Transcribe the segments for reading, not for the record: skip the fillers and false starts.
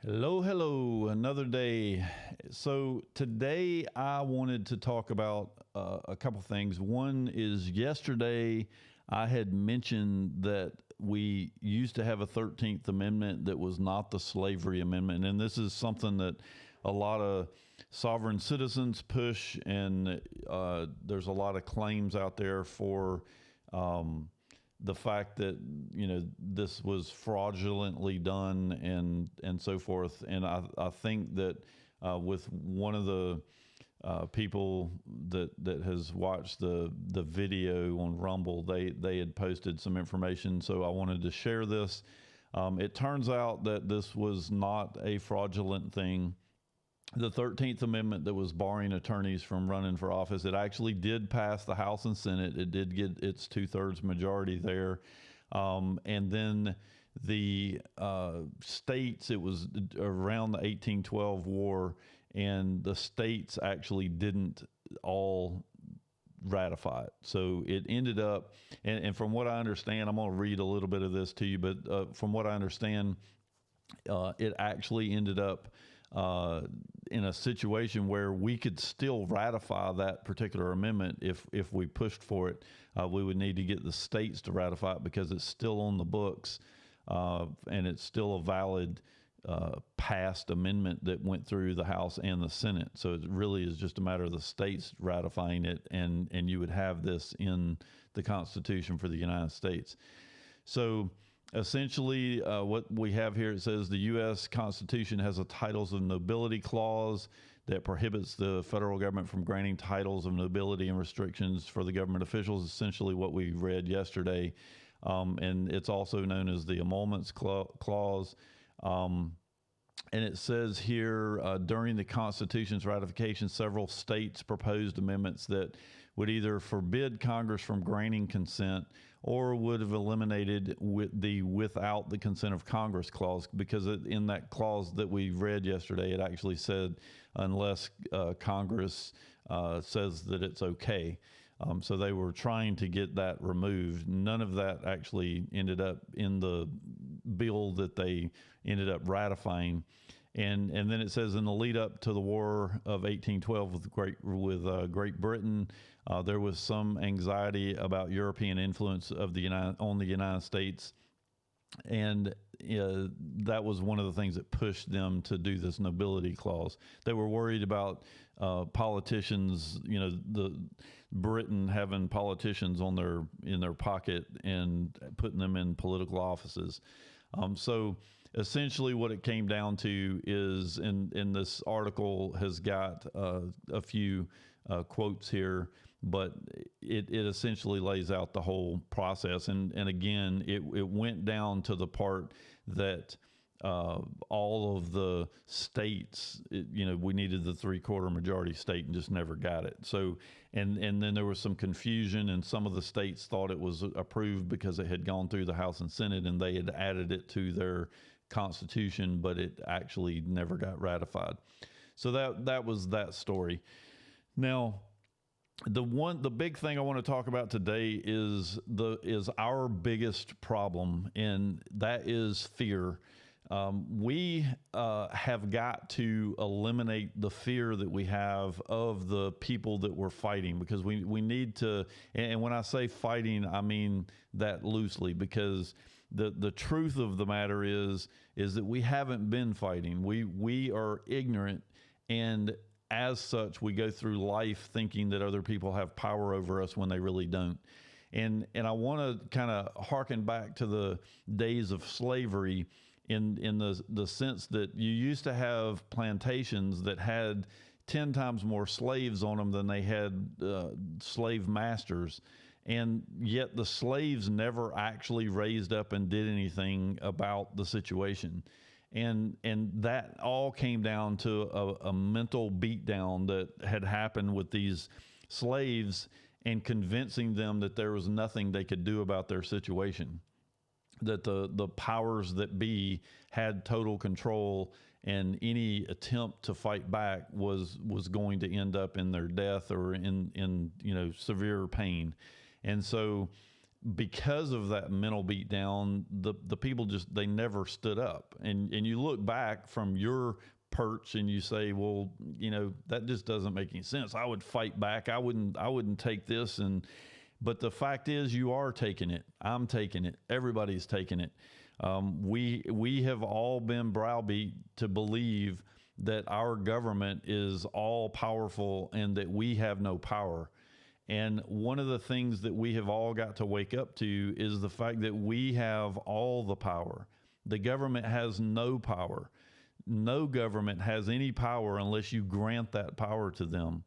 Hello, hello, another day. So today I wanted to talk about a couple things. One is yesterday I had mentioned that we used to have a 13th Amendment that was not the Slavery Amendment. And this is something that a lot of sovereign citizens push, and there's a lot of claims out there for the fact that this was fraudulently done and so forth. And I think that with one of the people that has watched the video on Rumble, they had posted some information, so I wanted to share this. It turns out that this was not a fraudulent thing. The 13th Amendment that was barring attorneys from running for office, it actually did pass the House and Senate. It did get its 2/3 majority there. And then the states, it was around the 1812 war, and the states actually didn't all ratify it. So it ended up, and from what I understand, I'm going to read a little bit of this to you, but from what I understand, it actually ended up in a situation where we could still ratify that particular amendment if we pushed for it. We would need to get the states to ratify it because it's still on the books, and it's still a valid passed amendment that went through the House and the Senate. So it really is just a matter of the states ratifying it, and you would have this in the Constitution for the United States. So essentially, what we have here, it says the U.S. Constitution has a titles of nobility clause that prohibits the federal government from granting titles of nobility and restrictions for the government officials, essentially what we read yesterday. And it's also known as the emoluments clause. And it says here, during the Constitution's ratification, several states proposed amendments that would either forbid Congress from granting consent or would have eliminated without the consent of Congress clause, because in that clause that we read yesterday, it actually said unless Congress says that it's okay. So they were trying to get that removed. None of that actually ended up in the bill that they ended up ratifying. And then it says in the lead up to the War of 1812 with Great Britain, there was some anxiety about European influence of on the United States. And that was one of the things that pushed them to do this nobility clause. They were worried about politicians, the Britain having politicians in their pocket and putting them in political offices. So essentially what it came down to is, in this article has got a few quotes here, but it essentially lays out the whole process. And again, it went down to the part that all of the states, we needed the 3/4 majority state and just never got it. So, and then there was some confusion, and some of the states thought it was approved because it had gone through the House and Senate and they had added it to their Constitution, but it actually never got ratified. So that was that story. Now, the big thing I want to talk about today is our biggest problem, and that is fear. We have got to eliminate the fear that we have of the people that we're fighting, because we need to, and when I say fighting, I mean that loosely, because the truth of the matter is that we haven't been fighting. We are ignorant, and as such, we go through life thinking that other people have power over us when they really don't. And I want to kind of harken back to the days of slavery in the sense that you used to have plantations that had 10 times more slaves on them than they had slave masters. And yet the slaves never actually raised up and did anything about the situation. And that all came down to a mental beatdown that had happened with these slaves, and convincing them that there was nothing they could do about their situation, that the powers that be had total control, and any attempt to fight back was going to end up in their death or in severe pain. And so because of that mental beatdown, the people just, they never stood up. And you look back from your perch and you say, well, that just doesn't make any sense. I would fight back. I wouldn't take this. But the fact is, you are taking it. I'm taking it. Everybody's taking it. We have all been browbeat to believe that our government is all powerful and that we have no power. And one of the things that we have all got to wake up to is the fact that we have all the power. The government has no power. No government has any power unless you grant that power to them.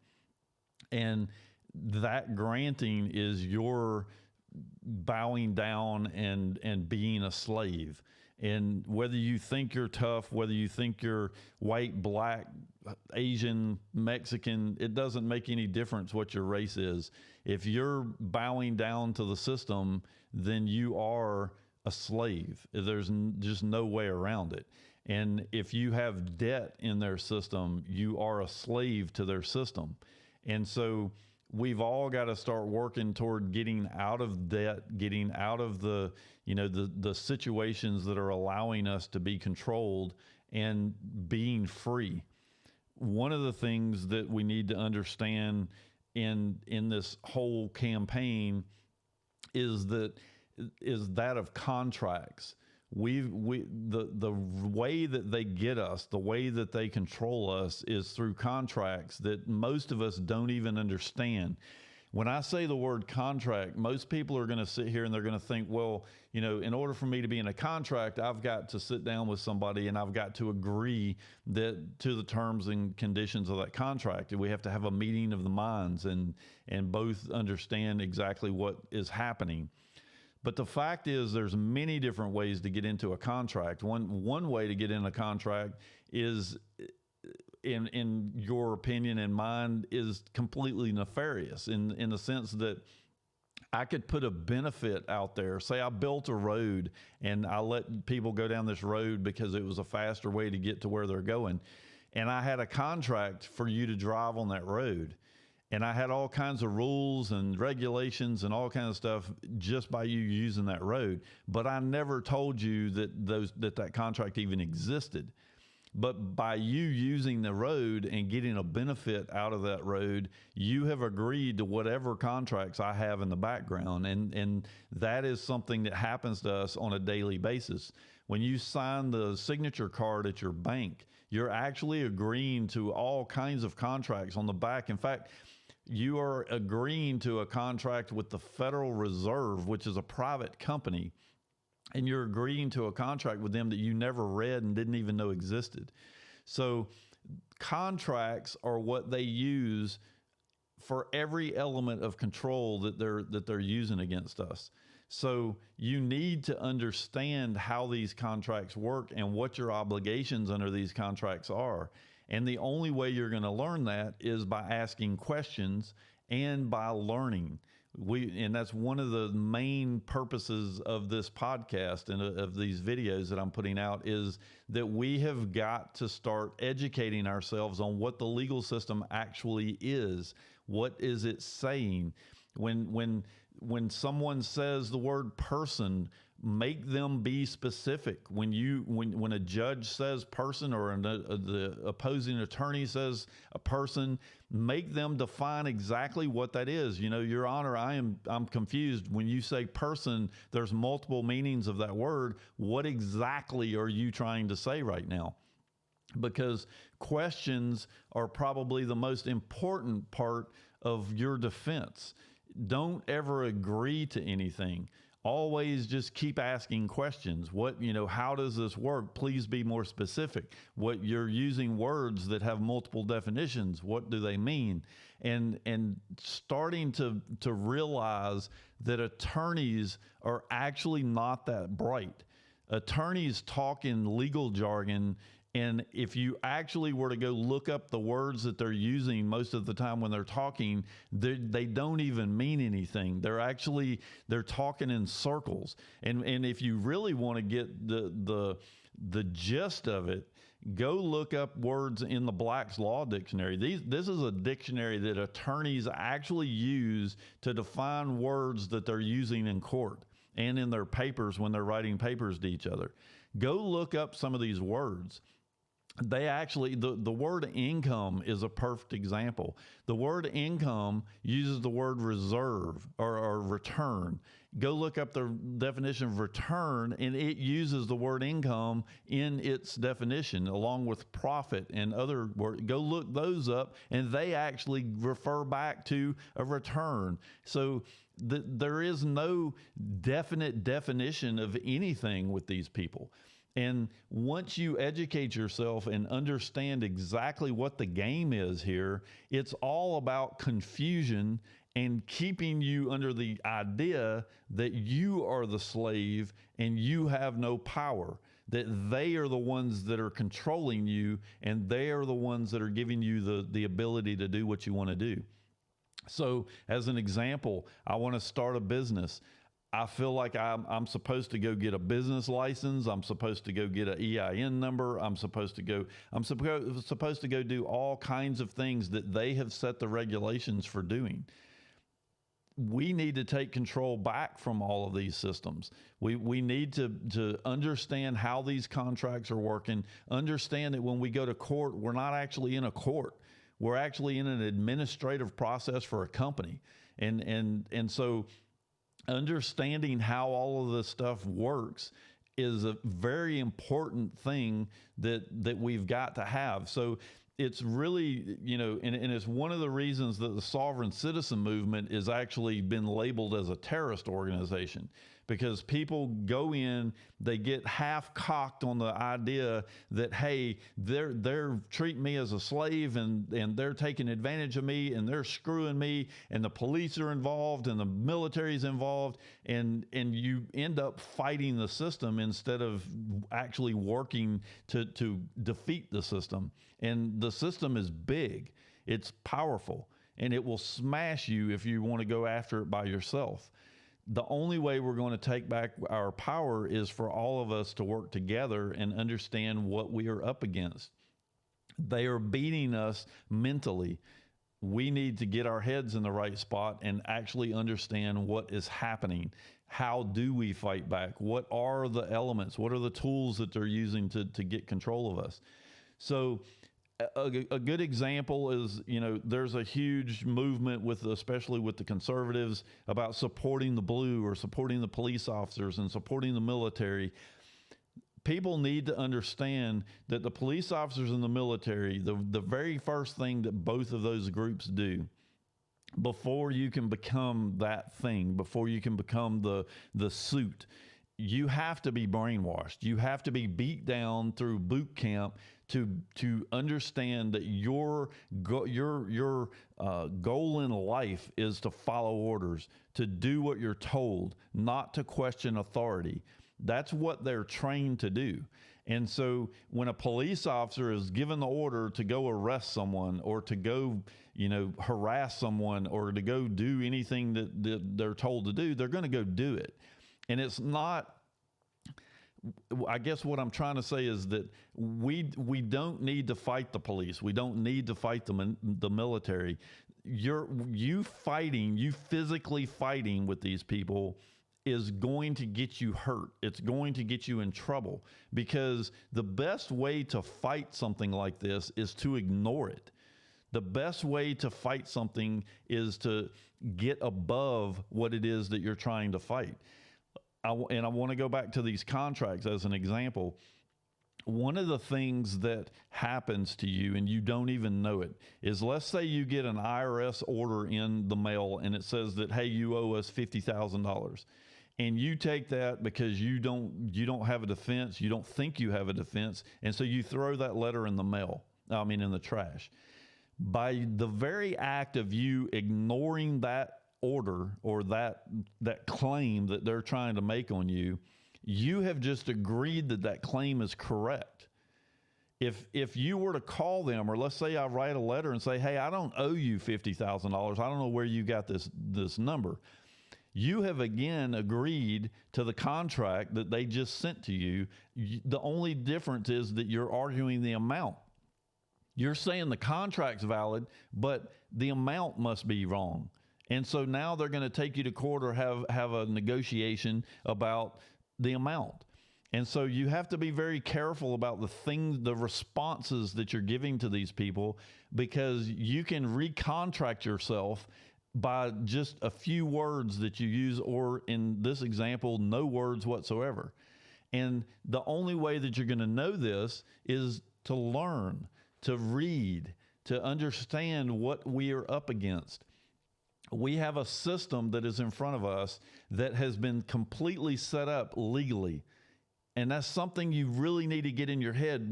And that granting is your bowing down and being a slave. And whether you think you're tough, whether you think you're white, black, Asian, Mexican, it doesn't make any difference what your race is. If you're bowing down to the system, then you are a slave. There's just no way around it. And if you have debt in their system, you are a slave to their system. And so we've all got to start working toward getting out of debt, getting out of the situations that are allowing us to be controlled and being free. One of the things that we need to understand in this whole campaign is that of contracts. The way that they get us, the way that they control us is through contracts that most of us don't even understand. When I say the word contract, most people are going to sit here and they're going to think, well, in order for me to be in a contract, I've got to sit down with somebody and I've got to agree to the terms and conditions of that contract. And we have to have a meeting of the minds and both understand exactly what is happening. But the fact is, there's many different ways to get into a contract. One way to get in a contract is, in your opinion and mine, is completely nefarious in the sense that I could put a benefit out there. Say I built a road and I let people go down this road because it was a faster way to get to where they're going. And I had a contract for you to drive on that road. And I had all kinds of rules and regulations and all kinds of stuff just by you using that road. But I never told you that contract even existed. But by you using the road and getting a benefit out of that road, you have agreed to whatever contracts I have in the background. And that is something that happens to us on a daily basis. When you sign the signature card at your bank, you're actually agreeing to all kinds of contracts on the back. In fact, you are agreeing to a contract with the Federal Reserve, which is a private company, and you're agreeing to a contract with them that you never read and didn't even know existed. So contracts are what they use for every element of control that they're using against us. So you need to understand how these contracts work and what your obligations under these contracts are. And the only way you're going to learn that is by asking questions and by learning. And that's one of the main purposes of this podcast and of these videos that I'm putting out, is that we have got to start educating ourselves on what the legal system actually is. What is it saying? When someone says the word person, make them be specific. When a judge says person, or the opposing attorney says a person, make them define exactly what that is. Your Honor, I'm confused. When you say person, there's multiple meanings of that word. What exactly are you trying to say right now? Because questions are probably the most important part of your defense. Don't ever agree to anything. Always just keep asking questions. How does this work? Please be more specific. What you're using words that have multiple definitions. What do they mean? And starting to realize that attorneys are actually not that bright. Attorneys talk in legal jargon, and if you actually were to go look up the words that they're using most of the time when they're talking, they don't even mean anything. They're talking in circles. And if you really want to get the the gist of it, go look up words in the Black's Law Dictionary. This is a dictionary that attorneys actually use to define words that they're using in court and in their papers when they're writing papers to each other. Go look up some of these words. They actually, the word income is a perfect example. The word income uses the word reserve or return. Go look up the definition of return, and it uses the word income in its definition, along with profit and other words. Go look those up, and they actually refer back to a return. So there is no definite definition of anything with these people. And once you educate yourself and understand exactly what the game is here, it's all about confusion and keeping you under the idea that you are the slave and you have no power, that they are the ones that are controlling you and they are the ones that are giving you the ability to do what you want to do. So as an example, I want to start a business. I feel like I'm supposed to go get a business license. I'm supposed to go get an EIN number. I'm supposed to go do all kinds of things that they have set the regulations for doing. We need to take control back from all of these systems. We need to understand how these contracts are working, understand that when we go to court, we're not actually in a court. We're actually in an administrative process for a company. And so understanding how all of this stuff works is a very important thing that we've got to have. So it's really, and it's one of the reasons that the sovereign citizen movement is actually been labeled as a terrorist organization, because people go in, they get half cocked on the idea that, hey, they're treating me as a slave and they're taking advantage of me and they're screwing me and the police are involved and the military's involved, and you end up fighting the system instead of actually working to defeat the system. And the system is big, it's powerful, and it will smash you if you want to go after it by yourself. The only way we're going to take back our power is for all of us to work together and understand what we are up against. They are beating us mentally. We need to get our heads in the right spot and actually understand what is happening. How do we fight back? What are the elements? What are the tools that they're using to get control of us? So a good example is, there's a huge movement especially with the conservatives, about supporting the blue or supporting the police officers and supporting the military. People need to understand that the police officers and the military, the very first thing that both of those groups do before you can become that thing, before you can become the suit, you have to be brainwashed. You have to be beat down through boot camp to understand that your goal in life is to follow orders, to do what you're told, not to question authority. That's what they're trained to do. And so when a police officer is given the order to go arrest someone or to go, harass someone or to go do anything that they're told to do, they're going to go do it. And it's not, I guess what I'm trying to say is that we don't need to fight the police. We don't need to fight the military. You physically fighting with these people is going to get you hurt. It's going to get you in trouble, because the best way to fight something like this is to ignore it. The best way to fight something is to get above what it is that you're trying to fight. I want to go back to these contracts as an example. One of the things that happens to you and you don't even know it is, let's say you get an IRS order in the mail and it says that, hey, you owe us $50,000. And you take that because you don't have a defense, you don't think you have a defense, and so you throw that letter in the trash. By the very act of you ignoring that order or that claim that they're trying to make on you, you have just agreed that claim is correct. If you were to call them, or let's say I write a letter and say, hey, I don't owe you $50,000. I don't know where you got this number. you have again agreed to the contract that they just sent to you. The only difference is that you're arguing the amount. You're saying the contract's valid, but the amount must be wrong. And so now they're going to take you to court or have a negotiation about the amount. And so you have to be very careful about the responses that you're giving to these people, because you can recontract yourself by just a few words that you use, or in this example, no words whatsoever. And the only way that you're going to know this is to learn, to read, to understand what we are up against. We have a system that is in front of us that has been completely set up legally. And that's something you really need to get in your head.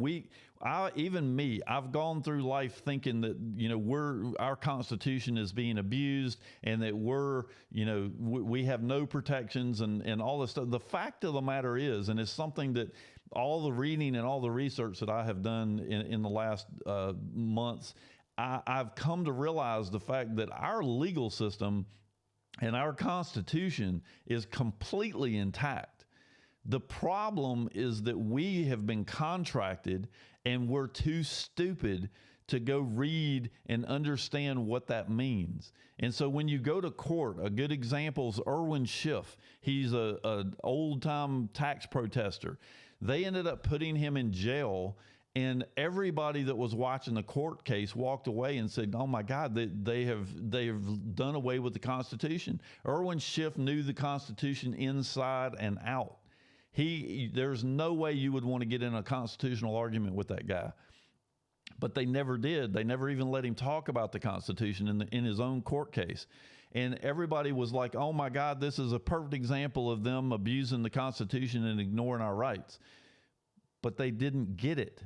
I've gone through life thinking that, our Constitution is being abused and that we have no protections and all this stuff. The fact of the matter is, and it's something that all the reading and all the research that I have done in the last months, I've come to realize the fact that our legal system and our Constitution is completely intact. The problem is that we have been contracted and we're too stupid to go read and understand what that means. And so when you go to court, a good example is Irwin Schiff. He's an old-time tax protester. They ended up putting him in jail, and everybody that was watching the court case walked away and said, "Oh my God, they have done away with the Constitution." Irwin Schiff knew the Constitution inside and out. There's no way you would want to get in a constitutional argument with that guy. But they never did. They never even let him talk about the Constitution in his own court case. And everybody was like, "Oh my God, this is a perfect example of them abusing the Constitution and ignoring our rights." But they didn't get it.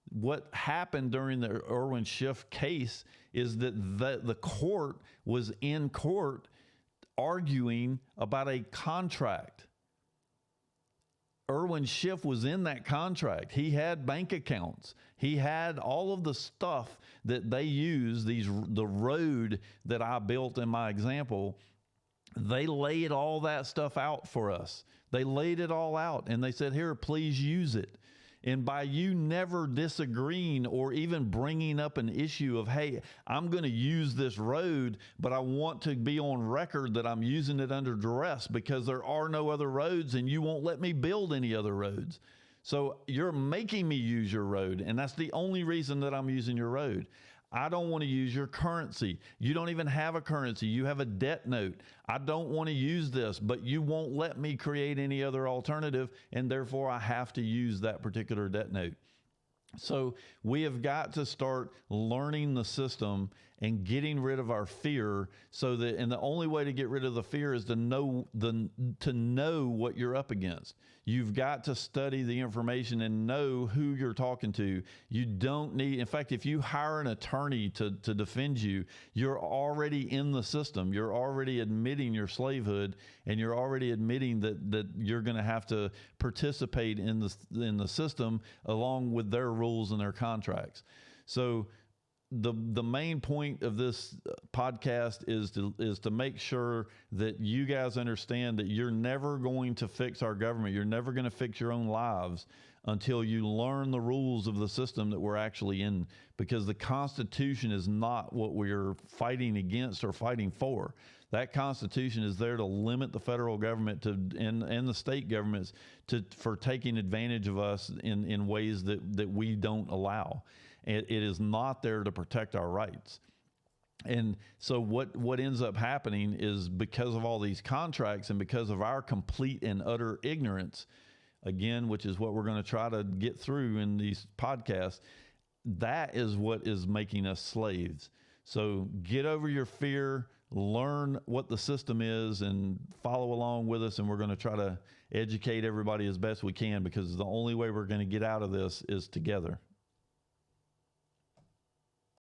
What happened during the Irwin Schiff case is that the court was in court arguing about a contract. Irwin Schiff was in that contract. He had bank accounts. He had all of the stuff that they use, the road that I built in my example. They laid all that stuff out for us. They laid it all out and they said, "Here, please use it." And by you never disagreeing or even bringing up an issue of, "Hey, I'm going to use this road, but I want to be on record that I'm using it under duress because there are no other roads and you won't let me build any other roads. So you're making me use your road, and that's the only reason that I'm using your road. I don't want to use your currency. You don't even have a currency. You have a debt note. I don't want to use this, but you won't let me create any other alternative, and therefore I have to use that particular debt note." So we have got to start learning the system and getting rid of our fear, and the only way to get rid of the fear is to know what you're up against. You've got to study the information and know who you're talking to. You don't need, in fact, if you hire an attorney to defend you, you're already in the system. You're already admitting your slavehood, and you're already admitting that you're going to have to participate in the system along with their rules and their contracts. So the main point of this podcast is to make sure that you guys understand that you're never going to fix our government. You're never going to fix your own lives until you learn the rules of the system that we're actually in, because the Constitution is not what we're fighting against or fighting for. That Constitution is there to limit the federal government and the state governments for taking advantage of us in ways that we don't allow. It is not there to protect our rights. And so what ends up happening is, because of all these contracts and because of our complete and utter ignorance, again, which is what we're going to try to get through in these podcasts, that is what is making us slaves. So get over your fear, learn what the system is, and follow along with us. And we're going to try to educate everybody as best we can, because the only way we're going to get out of this is together.